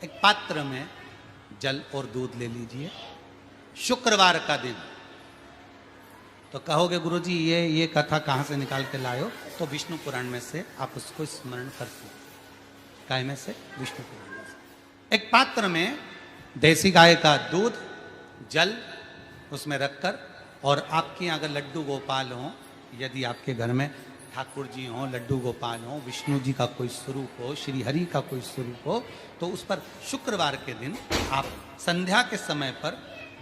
एक पात्र में जल और दूध ले लीजिए, शुक्रवार का दिन। तो कहोगे गुरुजी ये कथा कहाँ से निकाल के लाए हो? तो विष्णु पुराण में से आप उसको स्मरण करते हो। काय में से? विष्णु पुराण में से। एक पात्र में देसी गाय का दूध, जल उसमें रखकर, और आपके यहाँ अगर लड्डू गोपाल हो, यदि आपके घर में ठाकुर जी हो, लड्डू गोपाल हो, विष्णु जी का कोई स्वरूप हो, श्री हरि का कोई स्वरूप हो, तो उस पर शुक्रवार के दिन आप संध्या के समय पर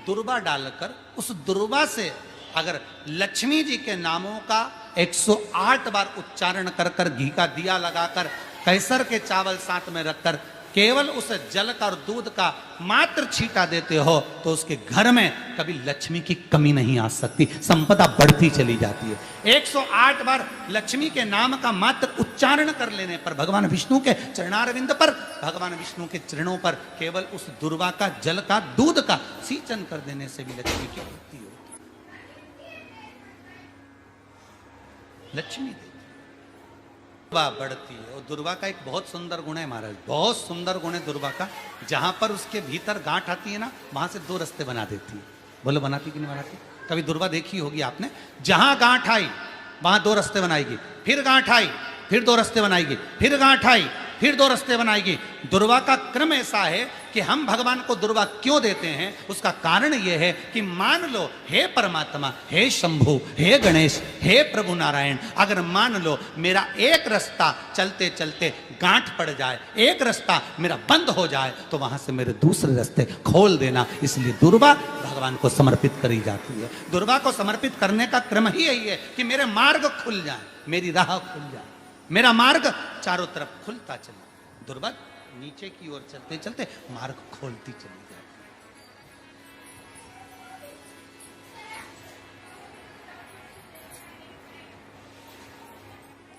दुर्वा डालकर, उस दुर्वा से अगर लक्ष्मी जी के नामों का 108 बार उच्चारण कर कर, घी का दिया लगाकर, कैसर के चावल साथ में रखकर, केवल उस जल का और दूध का मात्र छींटा देते हो, तो उसके घर में कभी लक्ष्मी की कमी नहीं आ सकती, संपदा बढ़ती चली जाती है। 108 बार लक्ष्मी के नाम का मात्र उच्चारण कर लेने पर, भगवान विष्णु के चरणारविंद पर, भगवान विष्णु के चरणों पर केवल उस दुर्वा का, जल का, दूध का सिंचन कर देने से भी लक्ष्मी की वृद्धि होती है। लक्ष्मी दुर्वा बढ़ती है। और दुर्वा का एक बहुत सुंदर गुण है महाराज, बहुत सुंदर गुण है दुर्वा का। जहां पर उसके भीतर गांठ आती है ना, वहां से 2 रास्ते बना देती है। बोलो बनाती कि नहीं बनाती? कभी दुर्वा देखी होगी आपने? जहां गांठ आई वहां 2 रास्ते बनाएगी, फिर गांठ आई फिर 2 रास्ते बनाएगी, फिर गांठ आई फिर 2 रास्ते बनाएगी। दुर्वा का क्रम ऐसा है कि हम भगवान को दुर्वा क्यों देते हैं, उसका कारण यह है कि मान लो हे परमात्मा, हे शंभु, हे गणेश, हे प्रभु नारायण, अगर मान लो मेरा एक रास्ता चलते चलते गांठ पड़ जाए, एक रास्ता मेरा बंद हो जाए, तो वहां से मेरे दूसरे रास्ते खोल देना। इसलिए दुर्वा भगवान को समर्पित करी जाती है। दुर्वा को समर्पित करने का क्रम ही यही है कि मेरे मार्ग खुल जाए, मेरी राह खुल जाए, मेरा मार्ग चारों तरफ खुलता चले। दुर्वा नीचे की ओर चलते चलते मार्ग खोलती चली जाए।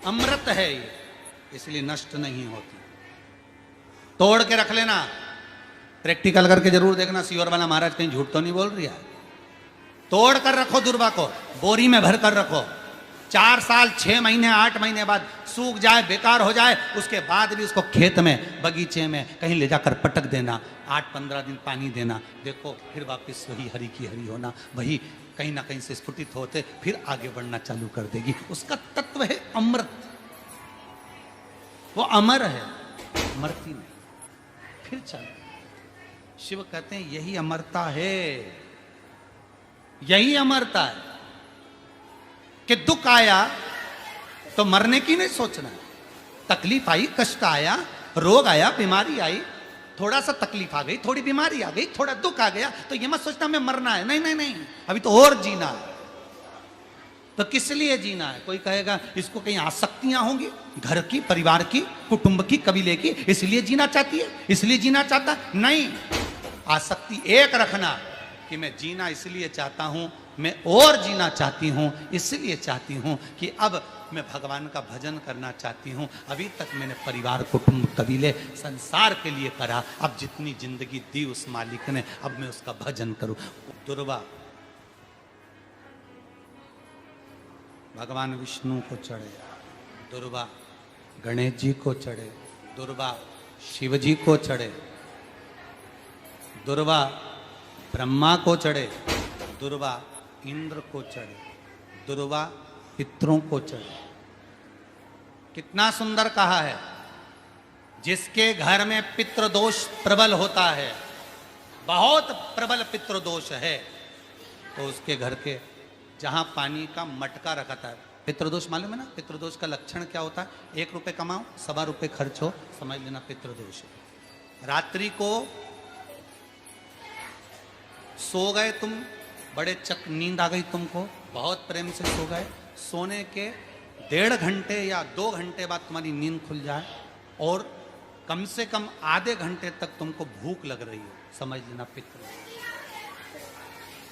अमृत है ये, इसलिए नष्ट नहीं होती। तोड़ के रख लेना, प्रैक्टिकल करके जरूर देखना, सियोर वाला महाराज कहीं झूठ तो नहीं बोल रही है। तोड़ कर रखो दुर्वा को, बोरी में भर कर रखो। 4 साल, 6 महीने, 8 महीने बाद सूख जाए, बेकार हो जाए, उसके बाद भी उसको खेत में, बगीचे में कहीं ले जाकर पटक देना, 8-15 दिन पानी देना, देखो फिर वापस वही हरी की हरी होना, वही कहीं ना कहीं से स्फुटित होते, फिर आगे बढ़ना चालू कर देगी। उसका तत्व है अमृत, वो अमर है, मरती नहीं, फिर चल। शिव कहते हैं यही अमरता है, यही अमरता है कि दुख आया तो मरने की नहीं सोचना, तकलीफ आई, कष्ट आया, रोग आया, बीमारी आई, थोड़ा सा तकलीफ आ गई, थोड़ी बीमारी आ गई, थोड़ा दुख आ गया, तो ये मत सोचना मैं मरना है। नहीं नहीं नहीं, अभी तो और जीना है। तो किस लिए जीना है? कोई कहेगा इसको कहीं आसक्तियां होंगी, घर की, परिवार की, कुटुंब की, कबीले की, इसलिए जीना चाहती है, इसलिए जीना चाहता नहीं। आसक्ति एक रखना कि मैं जीना इसलिए चाहता हूं, मैं और जीना चाहती हूं, इसलिए चाहती हूं कि अब मैं भगवान का भजन करना चाहती हूं। अभी तक मैंने परिवार, कुटुंब, कबीले, संसार के लिए करा, अब जितनी जिंदगी दी उस मालिक ने, अब मैं उसका भजन करूं। दुर्वा भगवान विष्णु को चढ़े, दुर्वा गणेश जी को चढ़े, दुर्वा शिव जी को चढ़े, दुर्वा ब्रह्मा को चढ़े, दुर्वा इंद्र को चढ़े, दुर्वा पितरों को चढ़े। कितना सुंदर कहा है। जिसके घर में पितृदोष प्रबल होता है, बहुत प्रबल पितृदोष है, तो उसके घर के जहां पानी का मटका रखा था, पितृदोष मालूम है ना? पितृदोष का लक्षण क्या होता है? 1 रुपए कमाओ, 1.25 रुपए खर्च हो, समझ लेना पितृदोष है। रात्रि को सो गए तुम, बड़े चक नींद आ गई तुमको, बहुत प्रेम से सो गए, सोने के 1.5 घंटे या 2 घंटे बाद तुम्हारी नींद खुल जाए और कम से कम आधे घंटे तक तुमको भूख लग रही हो, समझ लेना पितृ।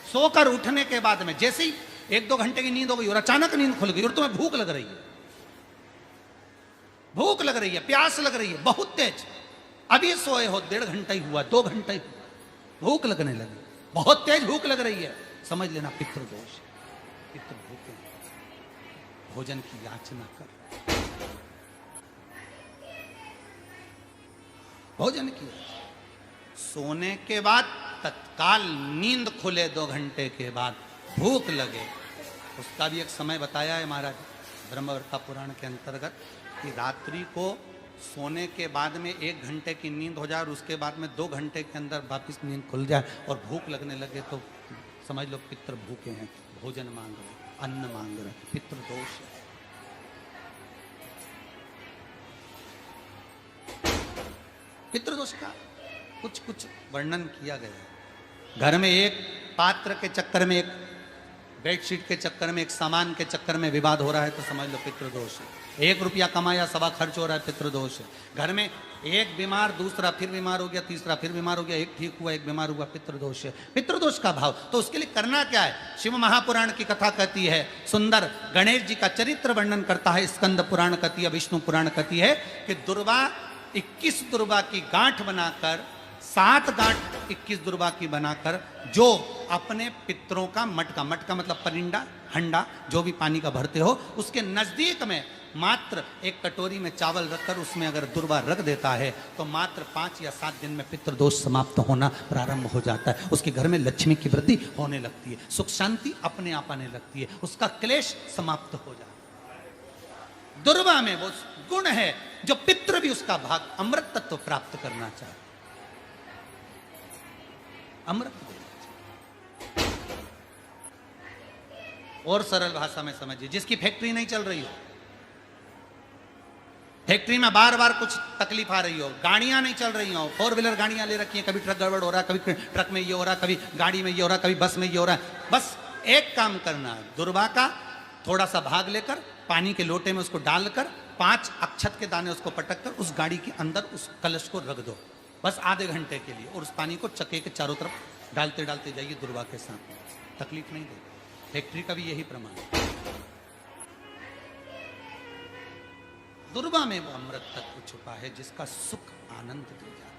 सोकर उठने के बाद में जैसे ही 1-2 घंटे की नींद हो गई और अचानक नींद खुल गई और तुम्हें भूख लग रही है, भूख लग रही है, प्यास लग रही है बहुत तेज, अभी सोए हो, 1.5 घंटा ही हुआ, 2 घंटा ही हुआ, भूख लगने लगी, बहुत तेज भूख लग रही है, समझ लेना पितृदोष। पितृ भूखे, भोजन की याचना कर, भोजन की सोने के बाद तत्काल नींद खुले 2 घंटे के बाद भूख लगे, उसका भी एक समय बताया है महाराज ब्रह्मवर्ता पुराण के अंतर्गत कि रात्रि को सोने के बाद में 1 घंटे की नींद हो जाए और उसके बाद में 2 घंटे के अंदर वापिस नींद खुल जाए और भूख लगने लगे तो समझ लो पितृ भूखे हैं, भोजन मांग रहे, अन्न मांग रहे, पितृ दोष है। पितृदोष का कुछ कुछ वर्णन किया गया है। घर में एक पात्र के चक्कर में, एक बेडशीट के चक्कर में, एक सामान के चक्कर में विवाद हो रहा है तो समझ लो पितृदोष है। 1 रुपया कमाया, सवा खर्च हो रहा है, पितृदोष है। घर में एक बीमार, दूसरा फिर बीमार हो गया, तीसरा फिर बीमार हो गया, एक ठीक हुआ, एक बीमार हुआ, पितृदोष है। पितृदोष का भाव तो उसके लिए करना क्या है? शिव महापुराण की कथा कहती है, सुंदर गणेश जी का चरित्र वर्णन करता है, स्कंद पुराण कहती है, विष्णु पुराण कहती है कि दुर्वा 21 दुर्वा की गांठ बनाकर, 7 गांठ 21 दुर्वा की बनाकर जो अपने पितरों का मटका मतलब परिंडा, हंडा जो भी पानी का भरते हो, उसके नजदीक में मात्र एक कटोरी में चावल रखकर उसमें अगर दुर्वा रख देता है तो मात्र 5 या 7 दिन में पितृदोष समाप्त होना प्रारंभ हो जाता है। उसके घर में लक्ष्मी की वृद्धि होने लगती है, सुख शांति अपने आप आने लगती है, उसका क्लेश समाप्त हो जाता है। दुर्वा में वो गुण है जो पितृ भी उसका भाग अमृत तत्व प्राप्त करना चाहे, अमृत देना चाहिए। और सरल भाषा में समझिए, जिसकी फैक्ट्री नहीं चल रही हो, फैक्ट्री में बार बार कुछ तकलीफ आ रही हो, गाड़ियां नहीं चल रही हो, 4 व्हीलर गाड़ियां ले रखी हैं, कभी ट्रक गड़बड़ हो रहा है, कभी ट्रक में ये हो रहा है, कभी गाड़ी में ये हो रहा है, कभी बस में ये हो रहा है, बस एक काम करना है, दुर्वा का थोड़ा सा भाग लेकर पानी के लोटे में उसको डालकर 5 अक्षत के दाने उसको पटक कर उस गाड़ी के अंदर उस कलश को रख दो, बस आधे घंटे के लिए, और उस पानी को चक्के के चारों तरफ डालते डालते जाइए दुर्वा के साथ, तकलीफ नहीं देगा। फैक्ट्री का भी यही प्रमाण है। दुर्वा में वो अमृत तत्व छुपा है जिसका सुख आनंद दे जाता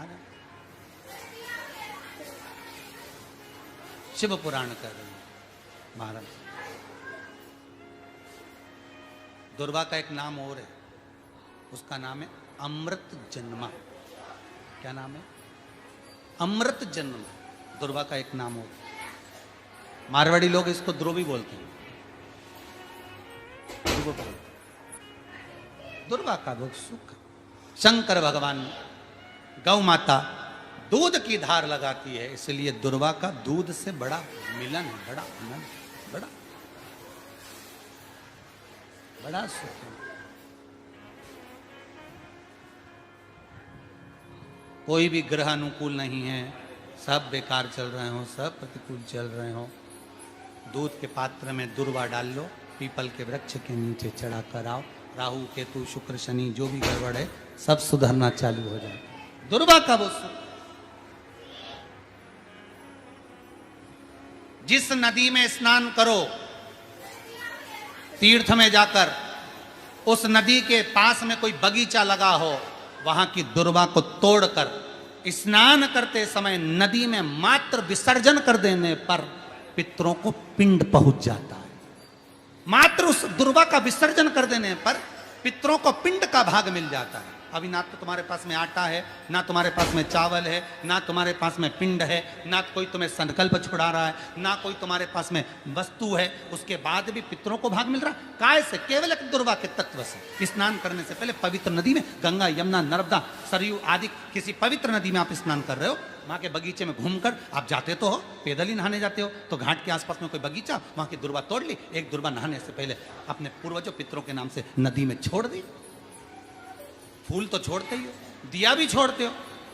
है। शिव पुराण कर रही है महाराज। दुर्वा का एक नाम और है, उसका नाम है अमृत जन्मा। क्या नाम है? अमृत जन्म। दुर्वा का एक नाम और, मारवाड़ी लोग इसको ध्रुवी बोलते हैं, दुर्वा का वो सुख। शंकर भगवान गौ माता दूध की धार लगाती है, इसलिए दुर्वा का दूध से बड़ा मिलन है, बड़ा आनंद, बड़ा सुख है। कोई भी ग्रह अनुकूल नहीं है, सब बेकार चल रहे हो, सब प्रतिकूल चल रहे हो, दूध के पात्र में दुर्वा डाल लो, पीपल के वृक्ष के नीचे चढ़ा कर आओ, राहु केतु शुक्र शनि जो भी गड़बड़ है सब सुधरना चालू हो जाए। दुर्वा का वो सुख। जिस नदी में स्नान करो, तीर्थ में जाकर उस नदी के पास में कोई बगीचा लगा हो, वहां की दुर्वा को तोड़कर स्नान करते समय नदी में मात्र विसर्जन कर देने पर पितरों को पिंड पहुंच जाता है। मात्र उस दुर्वा का विसर्जन कर देने पर पितरों को पिंड का भाग मिल जाता है। अभी ना तो तुम्हारे पास में आटा है, ना तुम्हारे पास में चावल है, ना तुम्हारे पास में पिंड है, ना कोई तुम्हें संकल्प छुड़ा रहा है, ना कोई तुम्हारे पास में वस्तु है, उसके बाद भी पितरों को भाग मिल रहा है। काय से? केवल एक दुर्वा के तत्व से। स्नान करने से पहले पवित्र नदी में, गंगा यमुना नर्मदा सरयू आदि किसी पवित्र नदी में आप स्नान कर रहे हो, वहां के बगीचे में घूमकर आप जाते तो हो, पैदल ही नहाने जाते हो, तो घाट के आसपास में कोई बगीचा, वहां की दुर्वा तोड़ ली, एक दुर्वा नहाने से पहले अपने पूर्वजों पितरों के नाम से नदी में छोड़ दी। फूल तो छोड़ते ही हो, दिया भी छोड़ते हो,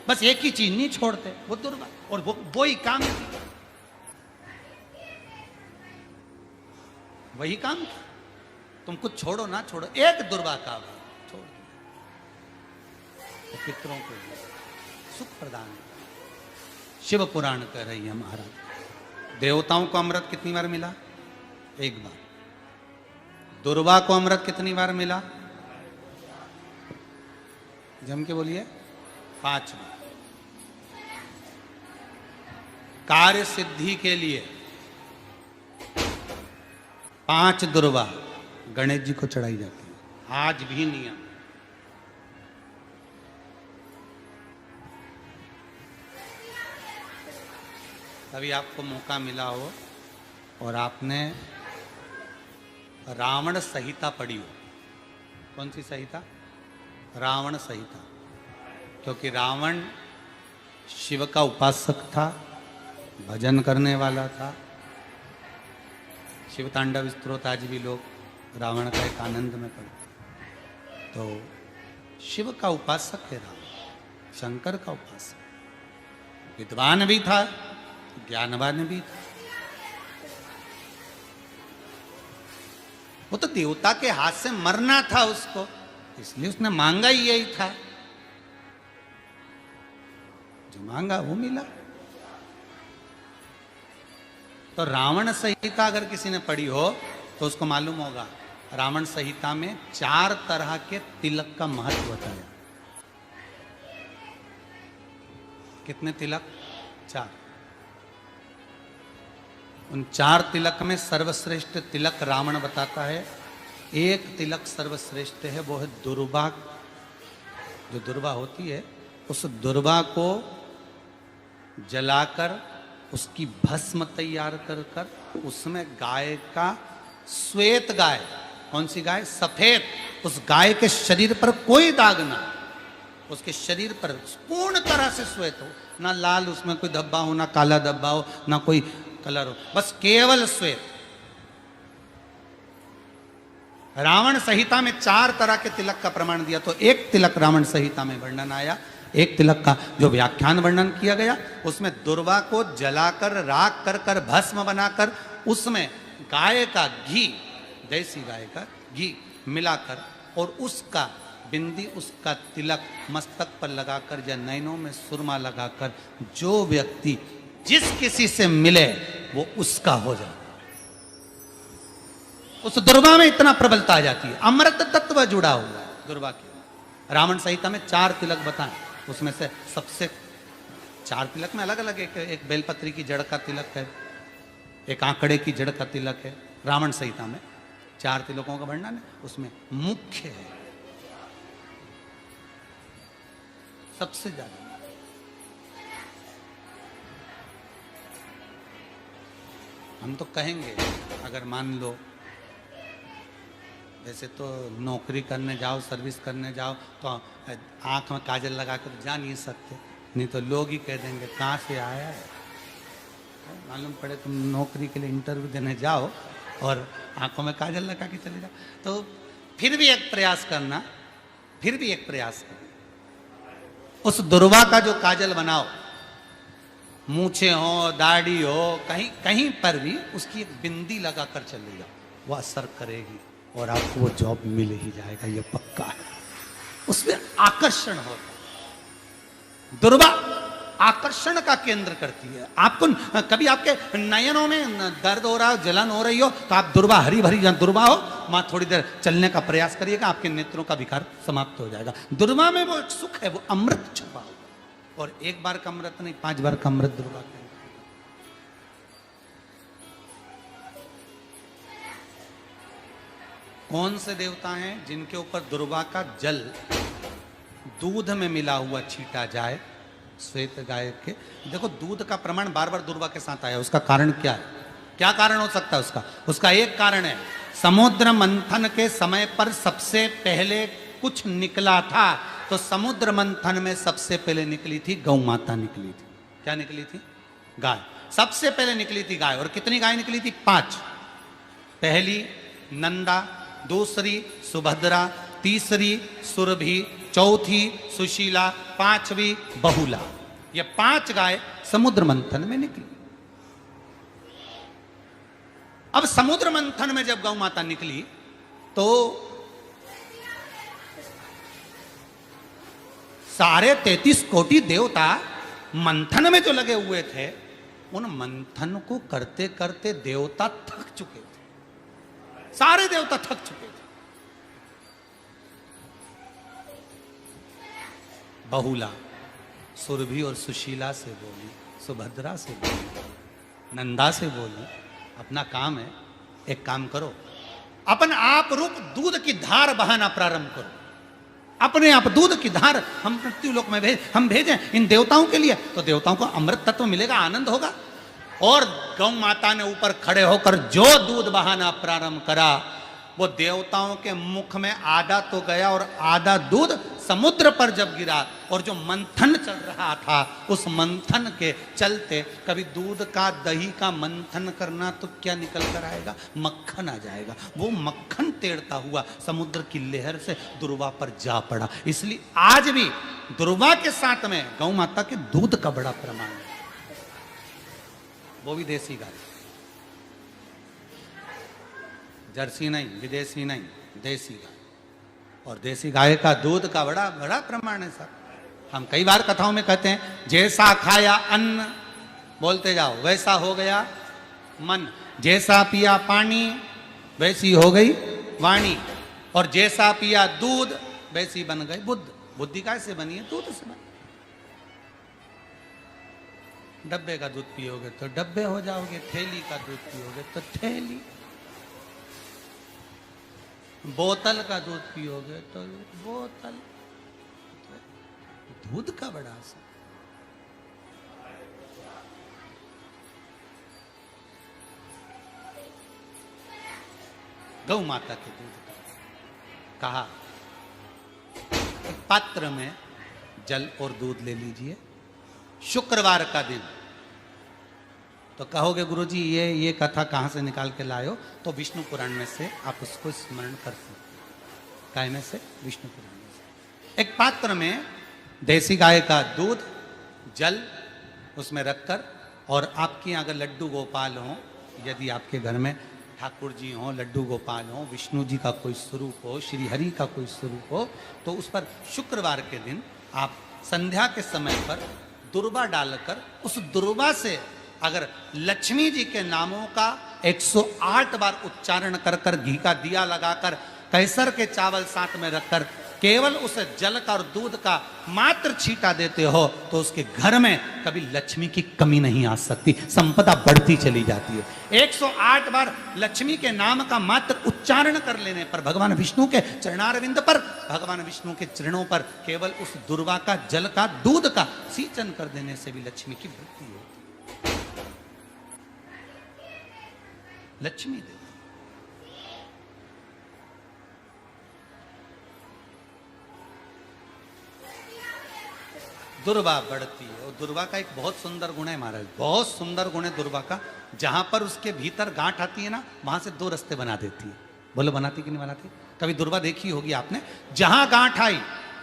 बस एक ही चीज नहीं छोड़ते, वो दुर्वा, और वो ही काम की, वही काम की। तुम कुछ छोड़ो ना छोड़ो, एक दुर्वा का छोड़ दो, तो पितरों को सुख प्रदान है। शिव पुराण कह रही है महाराज। देवताओं को अमृत कितनी बार मिला? एक बार। दुर्वा को अमृत कितनी बार मिला? जम के बोलिए, 5 बार। कार्य सिद्धि के लिए 5 दुर्वा गणेश जी को चढ़ाई जाती है, आज भी नियम। कभी आपको मौका मिला हो और आपने रावण संहिता पढ़ी हो। कौन सी संहिता? रावण संहिता। क्योंकि रावण शिव का उपासक था, भजन करने वाला था। शिव तांडव स्तोत्र आज भी लोग रावण का एक आनंद में पढ़ते। तो शिव का उपासक है रावण, शंकर का उपासक, विद्वान भी था, ज्ञानवान भी था। वो तो देवता के हाथ से मरना था उसको, इसलिए उसने मांगा ही यही था। जो मांगा वो मिला। तो रावण संहिता अगर किसी ने पढ़ी हो तो उसको मालूम होगा, रावण संहिता में 4 तरह के तिलक का महत्व बताया। कितने तिलक? 4। उन 4 तिलक में सर्वश्रेष्ठ तिलक रावण बताता है। एक तिलक सर्वश्रेष्ठ है, वो है दुर्वा। जो दुर्वा होती है, उस दुर्वा को जलाकर उसकी भस्म तैयार कर कर उसमें गाय का श्वेत गाय, कौन सी गाय? सफेद। उस गाय के शरीर पर कोई दाग ना, उसके शरीर पर पूर्ण तरह से श्वेत हो, ना लाल उसमें कोई धब्बा हो, ना काला धब्बा हो, ना कोई कलर हो, बस केवल श्वेत। रावण संहिता में 4 तरह के तिलक का प्रमाण दिया। तो एक तिलक रावण संहिता में वर्णन आया, एक तिलक का जो व्याख्यान वर्णन किया गया, उसमें दुर्वा को जलाकर राख कर कर भस्म बनाकर उसमें गाय का घी, देसी गाय का घी मिलाकर और उसका बिंदी, उसका तिलक मस्तक पर लगाकर या नैनों में सुरमा लगाकर जो व्यक्ति जिस किसी से मिले वो उसका हो जाए। उस दुर्वा में इतना प्रबलता आ जाती है, अमृत तत्व जुड़ा हुआ है दुर्वा के। रावण संहिता में 4 तिलक बताएं, उसमें से सबसे 4 तिलक में अलग अलग, एक बेलपत्री की जड़ का तिलक है, एक आंकड़े की जड़ का तिलक है। रावण संहिता में 4 तिलकों का वर्णन है, उसमें मुख्य है सबसे ज्यादा। हम तो कहेंगे, अगर मान लो वैसे तो नौकरी करने जाओ, सर्विस करने जाओ तो आंख में काजल लगा कर जा नहीं सकते, नहीं तो लोग ही कह देंगे कहाँ से आया है। मालूम पड़े तुम नौकरी के लिए इंटरव्यू देने जाओ और आंखों में काजल लगा के चले जाओ, तो फिर भी एक प्रयास करना, फिर भी एक प्रयास करना, उस दुर्वा का जो काजल बनाओ, मूछे हो, दाढ़ी हो, कहीं कहीं पर भी उसकी एक बिंदी लगा कर चले जाओ, वो असर करेगी और आपको वो जॉब मिल ही जाएगा, ये पक्का है। उसमें आकर्षण होता है, दुर्वा आकर्षण का केंद्र करती है। आपको कभी आपके नयनों में दर्द हो रहा हो, जलन हो रही हो, तो आप दुर्वा, हरी भरी जहाँ दुर्वा हो वहां थोड़ी देर चलने का प्रयास करिएगा, आपके नेत्रों का विकार समाप्त हो जाएगा। दुर्वा में वो एक सुख है, वो अमृत छुपा हुआ, और एक बार का अमृत नहीं, 5 बार का अमृत दुर्वा का। कौन से देवता हैं जिनके ऊपर दुर्वा का जल दूध में मिला हुआ छीटा जाए, श्वेत गाय के? देखो दूध का प्रमाण बार बार दुर्वा के साथ आया, उसका कारण क्या है? क्या कारण हो सकता है उसका? उसका एक कारण है, समुद्र मंथन के समय पर सबसे पहले कुछ निकला था, तो समुद्र मंथन में सबसे पहले निकली थी गौ माता निकली थी। क्या निकली थी? गाय सबसे पहले निकली थी, गाय। और कितनी गाय निकली थी? 5। पहली नंदा, दूसरी सुभद्रा, तीसरी सुरभि, चौथी सुशीला, 5वीं बहुला। ये 5 गाय समुद्र मंथन में निकली। अब समुद्र मंथन में जब गौ माता निकली तो सारे 33 कोटि देवता मंथन में जो लगे हुए थे, उन मंथन को करते करते देवता थक चुके थे, सारे देवता थक चुके थे। बहुला सुरभि और सुशीला से बोली, सुभद्रा से बोली, नंदा से बोली, अपना काम है, एक काम करो, अपन आप रूप दूध की धार बहाना प्रारंभ करो, अपने आप दूध की धार हम मृत्यु लोक में हम भेजें इन देवताओं के लिए, तो देवताओं को अमृत तत्व मिलेगा, आनंद होगा। और गौ माता ने ऊपर खड़े होकर जो दूध बहाना प्रारंभ करा, वो देवताओं के मुख में आधा तो गया और आधा दूध समुद्र पर जब गिरा, और जो मंथन चल रहा था उस मंथन के चलते, कभी दूध का दही का मंथन करना तो क्या निकल कर आएगा, मक्खन आ जाएगा। वो मक्खन तेड़ता हुआ समुद्र की लहर से दुर्वा पर जा पड़ा। इसलिए आज भी दुर्वा के साथ में गौ माता के दूध का बड़ा प्रमाण है, वो भी देसी गाय, जर्सी नहीं, विदेशी नहीं, देसी गाय। और देसी गाय का दूध का बड़ा बड़ा प्रमाण है सर। हम कई बार कथाओं में कहते हैं, जैसा खाया अन्न, बोलते जाओ, वैसा हो गया मन, जैसा पिया पानी वैसी हो गई वाणी, और जैसा पिया दूध वैसी बन गई बुद्ध। बुद्धि कैसे बनी है? दूध से बनी। डब्बे का दूध पियोगे तो डब्बे हो जाओगे, थैली का दूध पियोगे तो थैली, बोतल का दूध पियोगे तो बोतल। तो दूध का बड़ा असर। गौ माता के दूध का कहा, एक पात्र में जल और दूध ले लीजिए, शुक्रवार का दिन। तो कहोगे गुरुजी ये कथा कहाँ से निकाल के लाए हो? तो विष्णु पुराण में से आप उसको स्मरण कर सकते। गाय में से? विष्णु पुराण में से। एक पात्र में देसी गाय का दूध, जल उसमें रखकर, और आपके अगर लड्डू गोपाल हो, यदि आपके घर में ठाकुर जी हो, लड्डू गोपाल हो, विष्णु जी का कोई स्वरूप हो, श्री हरि का कोई स्वरूप हो, तो उस पर शुक्रवार के दिन आप संध्या के समय पर दुर्वा डालकर, उस दुर्वा से अगर लक्ष्मी जी के नामों का 108 बार उच्चारण कर कर, घी का दिया लगाकर, कैसर के चावल साथ में रखकर, केवल उस जल का और दूध का मात्र छींटा देते हो, तो उसके घर में कभी लक्ष्मी की कमी नहीं आ सकती, संपदा बढ़ती चली जाती है। 108 बार लक्ष्मी के नाम का मात्र उच्चारण कर लेने पर, भगवान विष्णु के चरणारविंद पर, भगवान विष्णु के चरणों पर केवल उस दुर्वा का जल का दूध का सींचन कर देने से भी लक्ष्मी की वृद्धि होती है। लक्ष्मी देवी दुर्वा बढ़ती है। और दुर्वा का एक बहुत सुंदर गुण है महाराज, बहुत सुंदर गुण है दुर्वा का। जहां पर उसके भीतर गांठ आती है ना, वहां से 2 रास्ते बना देती है। बोलो बनाती कि नहीं बनाती? कभी दुर्वा देखी होगी आपने, जहां गांठ आई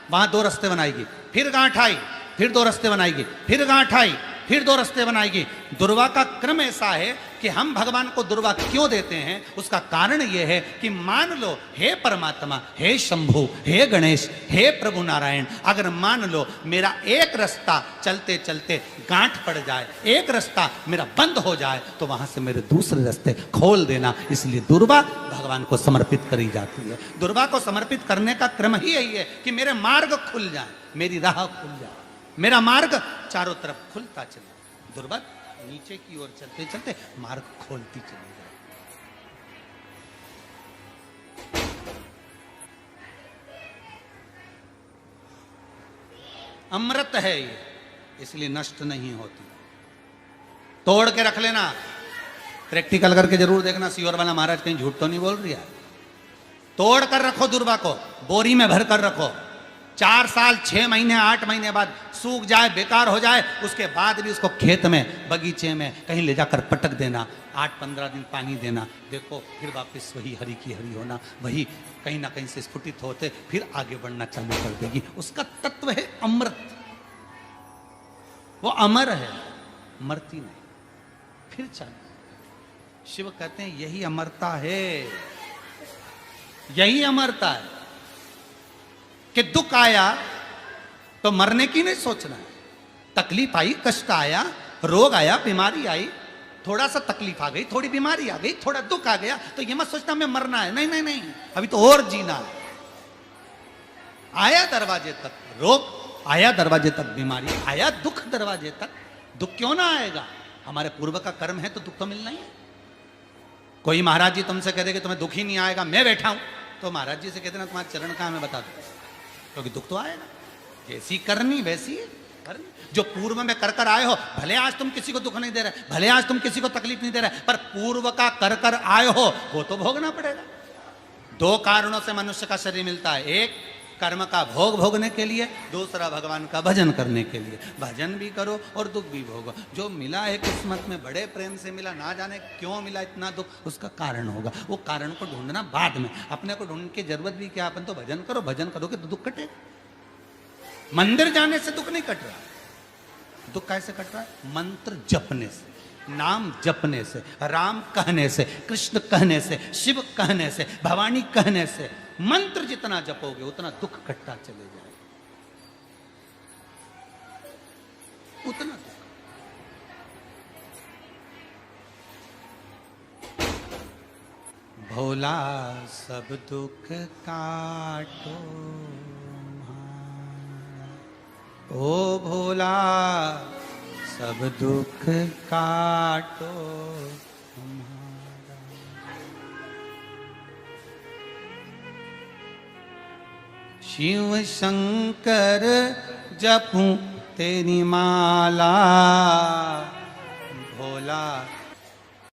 वहां 2 रास्ते बनाएगी, फिर गांठ आई फिर 2 रास्ते बनाएगी, फिर गांठ आई फिर 2 रास्ते बनाएगी। दुर्वा का क्रम ऐसा है कि हम भगवान को दुर्वा क्यों देते हैं, उसका कारण यह है कि मान लो, हे परमात्मा, हे शंभु, हे गणेश, हे प्रभु नारायण, अगर मान लो मेरा एक रास्ता चलते चलते गांठ पड़ जाए, एक रास्ता मेरा बंद हो जाए, तो वहां से मेरे दूसरे रास्ते खोल देना। इसलिए दुर्वा भगवान को समर्पित करी जाती है। दुर्वा को समर्पित करने का क्रम ही यही है कि मेरे मार्ग खुल जाए, मेरी राह खुल जाए, मेरा मार्ग चारों तरफ खुलता चले। दुर्वा नीचे की ओर चलते चलते मार्ग खोलती चली जाए। अमृत है ये, इसलिए नष्ट नहीं होती। तोड़ के रख लेना, प्रैक्टिकल करके जरूर देखना, सियोर वाला महाराज कहीं झूठ तो नहीं बोल रही है। तोड़ कर रखो दुर्वा को, बोरी में भर कर रखो, 4 साल 6 महीने 8 महीने बाद सूख जाए, बेकार हो जाए, उसके बाद भी उसको खेत में, बगीचे में कहीं ले जाकर पटक देना, 8-15 दिन पानी देना, देखो फिर वापस वही हरी की हरी होना, वही कहीं ना कहीं से स्फुटित होते फिर आगे बढ़ना चालू कर देगी। उसका तत्व है अमृत, वो अमर है, मरती नहीं, फिर चालू। शिव कहते हैं यही अमरता है, यही अमरता है कि दुख आया तो मरने की नहीं सोचना है। तकलीफ आई, कष्ट आया, रोग आया, बीमारी आई, थोड़ा सा तकलीफ आ गई, थोड़ी बीमारी आ गई, थोड़ा दुख आ गया, तो ये मत सोचना मैं मरना है। नहीं नहीं नहीं, अभी तो और जीना है। आया दरवाजे तक रोग, आया दरवाजे तक बीमारी, आया दुख दरवाजे तक, दुख क्यों ना आएगा? हमारे पूर्व का कर्म है तो दुख तो मिलना ही है। कोई महाराज जी तुमसे कह दे कि तुम्हें दुख ही नहीं आएगा, मैं बैठा हूं, तो महाराज जी से कहते ना तुम्हारा चरण कहां, मैं बता दो, क्योंकि दुख तो आएगा। जैसी करनी वैसी जो पूर्व में कर कर आए हो, भले आज तुम किसी को दुख नहीं दे रहे, भले आज तुम किसी को तकलीफ नहीं दे रहे, पर पूर्व का कर कर आए हो वो तो भोगना पड़ेगा। दो कारणों से मनुष्य का शरीर मिलता है, एक कर्म का भोग भोगने के लिए, दूसरा भगवान का भजन करने के लिए। भजन भी करो और दुख भी भोगो। जो मिला है किस्मत में, बड़े प्रेम से मिला, ना जाने क्यों मिला इतना दुख, उसका कारण होगा। वो कारण को ढूंढना बाद में, अपने को ढूंढने की जरूरत भी क्या, अपन तो भजन करो, भजन करोगे तो दुख कटेगा। मंदिर जाने से दुख नहीं कट रहा, दुख कैसे कट रहा है? मंत्र जपने से, नाम जपने से, राम कहने से, कृष्ण कहने से, शिव कहने से, भवानी कहने से। मंत्र जितना जपोगे उतना दुख कटता चले जाए, उतना दुख। भोला सब दुख काटो, ओ भोला सब दुख काटो तुम्हारा। शिव शंकर जपूं तेरी माला, भोला